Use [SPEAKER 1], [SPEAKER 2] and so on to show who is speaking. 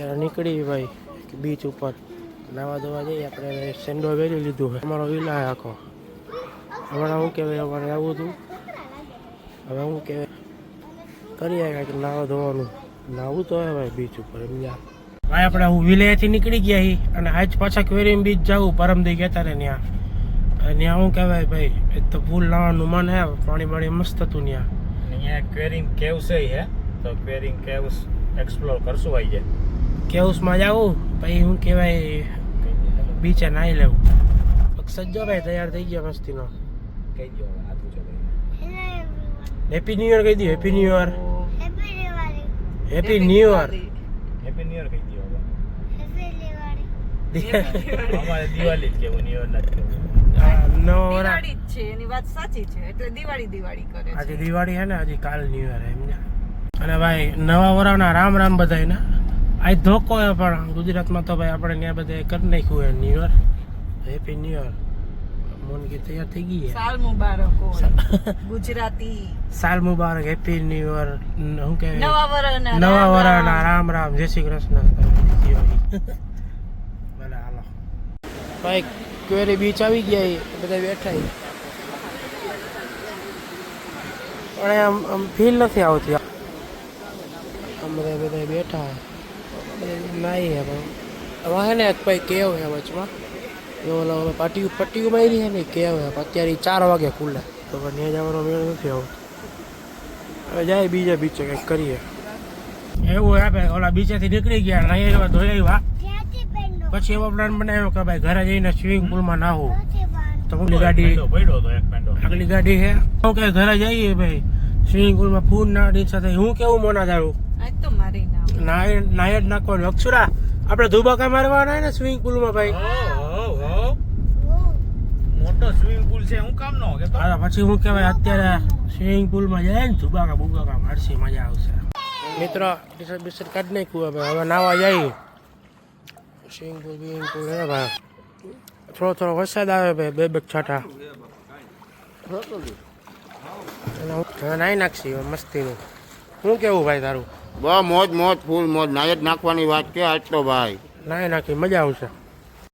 [SPEAKER 1] અત્યારે નીકળી ભાઈ બીચ ઉપર નાવા ધોવા જઈએ. આપણે સેન્ડો વેરી લીધું છે અમારો વિલા આખો. હમણાં શું કહેવાય અમારે આવું હતું. હવે શું કહેવાય કરીએ કાંઈક નાવા ધોવાનું. નાવું તો હોય ભાઈ બીચ ઉપર સમજ્યા ભાઈ. આપણે હું વિલેથી નીકળી ગયા છીએ અને આજ પાછા ક્વેરીમ બીચ જવું. પરમદી કહેતા ને ત્યાં શું કહેવાય ભાઈ એક તો ફૂલ નાવાનું મન હે. પાણી બાણી મસ્ત હતું ત્યાં.
[SPEAKER 2] અહીંયા ક્વેરીમ કેવ્સ હે તો ક્વેરીમ કેવ્સ એક્સપ્લોર કરશું આવી જાય.
[SPEAKER 1] કેવ્સમાં જાવું પછી શું કહેવાય બીચે નાહી લેવું. સજ્જો ભાઈ તૈયાર થઈ ગયા મસ્તીનો.
[SPEAKER 2] કહી દો આતું છો
[SPEAKER 1] હેપી ન્યુ યર કહી દો. Happy new year. Happy new year.
[SPEAKER 2] Happy new year કહી દો. અમારે દિવાળી જ કેવું ન્યુ યર નથી કેવું.
[SPEAKER 3] દિવાળી જ છે એની વાત સાચી છે એટલે દિવાળી કરે છે.
[SPEAKER 1] આજે દિવાળી હે ને હજી કાલ ન્યુ યર એમ. અને ભાઈ નવા વરાના રામ રામ બધાને. આજ ધોકો હે પણ ગુજરાતમાં તો ભાઈ આપણે ત્યાં બધા કરી નાખ્યું હે new year. Happy new year. મોનકી તૈયાર થઈ ગઈ હે.
[SPEAKER 3] સાલ મુબારક હોય ગુજરાતી.
[SPEAKER 1] સાલ મુબારક. Happy new year. શું કે
[SPEAKER 3] નવા
[SPEAKER 1] વરાના રામ રામ. જય શ્રી કૃષ્ણ. ભલે હાલો ભાઈ. ક્વેરી બીચ આવી ગયા બધા બેઠા પણ આમ ફીલ નથી આવતી. આમ બધા બેઠા નાઈ હે પણ હવે હે ને એક ભાઈ કેવ હે વચમાં એવો પટ્ટીઓ મારી હે ને કેવ હે. અત્યારે 4 વાગે ખુલે તો ત્યાં જવાનો મેળ નથી આવતો. હવે જાય બીજા બીચે કંઈક કરીએ એવું હે ભાઈ. ઓલા બીચેથી નીકળી ગયા નાઈ એવા ધોઈ આવ્યા પછી એવો પ્લાન બનાવ્યો કે ભાઈ ઘરે જઈને સ્વિમિંગ પુલમાં નાહવું. તો હું ગાડી આગલી ગાડી છે હું કે ઘરે જઈએ ભાઈ સ્વિમિંગ પુલમાં ફૂલ નાની સાથે હું કેવું મોના જાડું નાય જ નાખવાનું. અક્ષરા આપણે ધુબાકા મારવાના ને સ્વિમિંગ પુલમાં ભાઈ.
[SPEAKER 2] મોટો સ્વિમિંગ પુલ છે હું કામ નો કે
[SPEAKER 1] પછી હું કહેવાય અત્યારે સ્વિમિંગ પુલમાં જાય ને ધુબાકા બુબાકા મારશી મજા આવશે. મિત્રો ટી-શર્ટ બિશર્ટ કાઢી નાખ્યું હવે નાવા જઈએ. સ્વિમિંગ પુલ હે ભાઈ. થોડો વરસાદ આવે ભાઈ. બે છાંટા હવે નાહી નાખશી મસ્તીનું. શું કેવું ભાઈ તારું?
[SPEAKER 4] બહુ મોજ ફૂલ મોજ. નાયક નાખવાની વાત કે આજ તો ભાઈ
[SPEAKER 1] નાહી નાખી મજા આવશે.